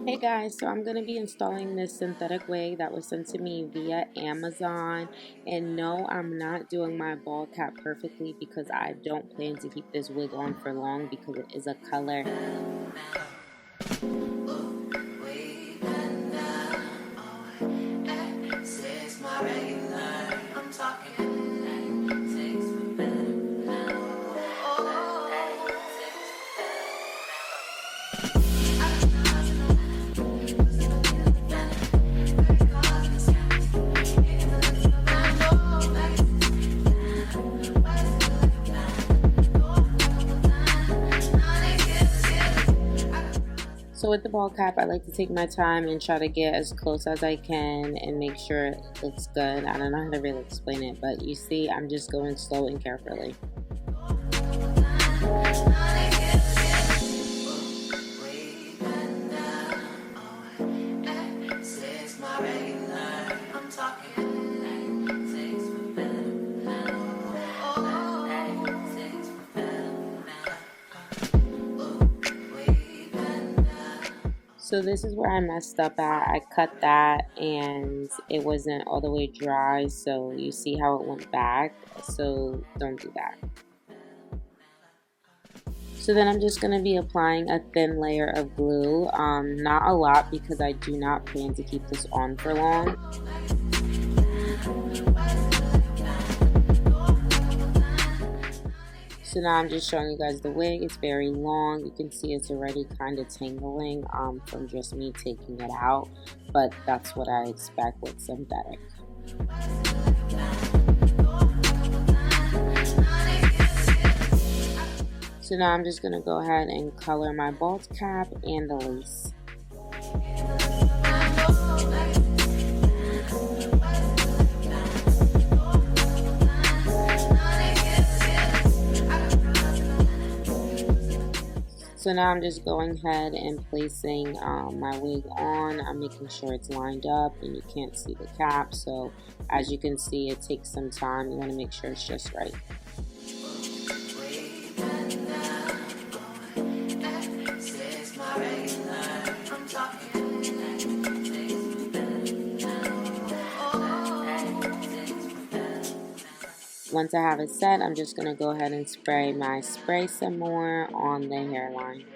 Hey guys, so I'm going to be installing this synthetic wig that was sent to me via Amazon. And no, I'm not doing my ball cap perfectly because I don't plan to keep this wig on for long because it is a color. So with the ball cap, I like to take my time and try to get as close as I can and make sure it looks good. I don't know how to really explain it, but you see, I'm just going slow and carefully. So this is where I messed up at. I cut that and it wasn't all the way dry, so you see how it went back, so don't do that. So then I'm just going to be applying a thin layer of glue, not a lot because I do not plan to keep this on for long. So now I'm just showing you guys the wig. It's very long. You can see it's already kind of tangling from just me taking it out, but that's what I expect with synthetic. So now I'm just going to go ahead and color my bald cap and the lace. So now I'm just going ahead and placing my wig on. I'm making sure it's lined up and you can't see the cap. So as you can see, it takes some time. You want to make sure it's just right. Once I have it set, I'm just going to go ahead and spray my spray some more on the hairline.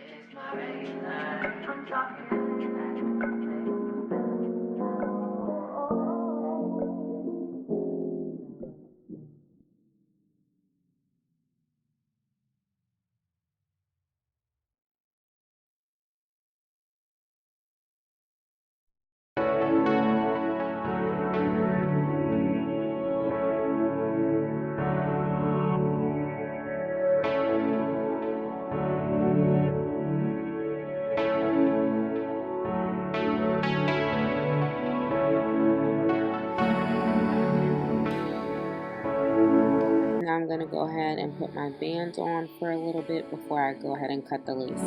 Now I'm going to go ahead and put my bands on for a little bit before I go ahead and cut the lace.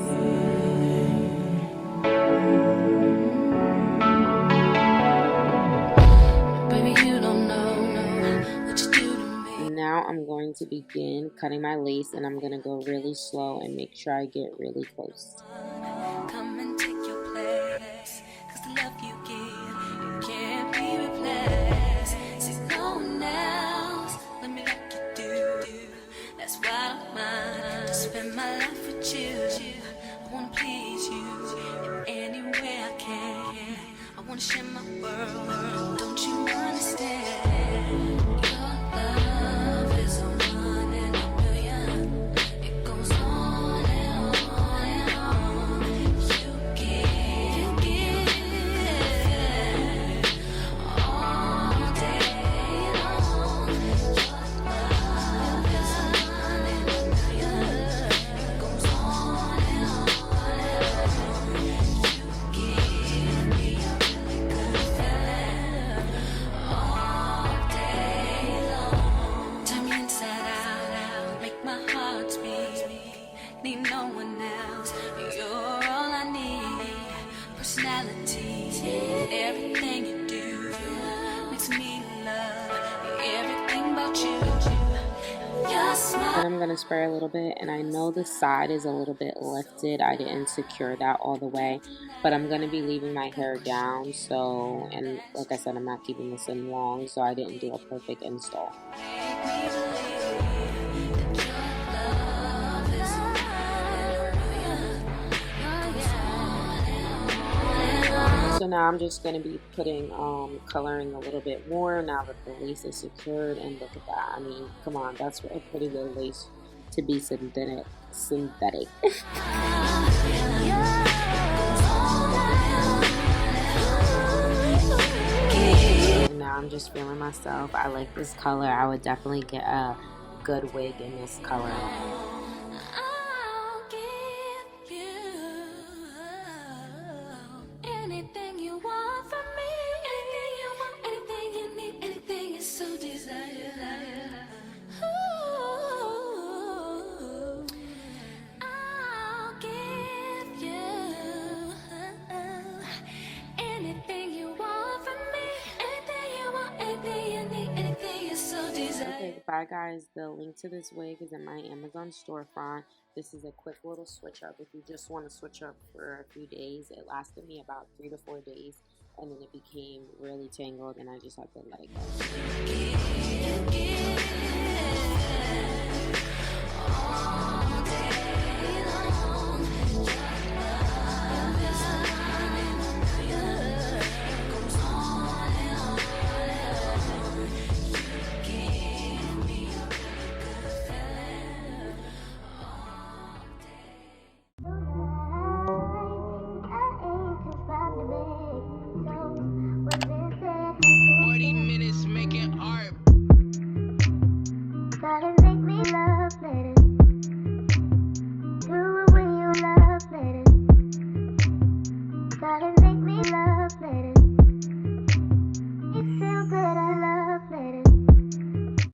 Now I'm going to begin cutting my lace, and I'm going to go really slow and make sure I get really close. Come and take your place, 'cause the love you give, you can't be replaced. See no one else, let me like you do. That's why I don't mind to spend my life with you. I wanna please you in any way I can. I wanna share my world, don't you understand? Need no one else, you're all I need. Personality. Everything you do makes me love everything about you. Then I'm going to spray a little bit, and I know the side is a little bit lifted. I didn't secure that all the way, but I'm going to be leaving my hair down, so, and like I said, I'm not keeping this in long, so I didn't do a perfect install. So now I'm just going to be putting, coloring a little bit more now that the lace is secured, and look at that. I mean, come on, that's a pretty good lace to be synthetic. And now I'm just feeling myself. I like this color. I would definitely get a good wig in this color. Okay, bye guys. The link to this wig is in my Amazon storefront. This is a quick little switch up. If you just want to switch up for a few days, it lasted me about 3 to 4 days, and then it became really tangled, and I just had to let it go.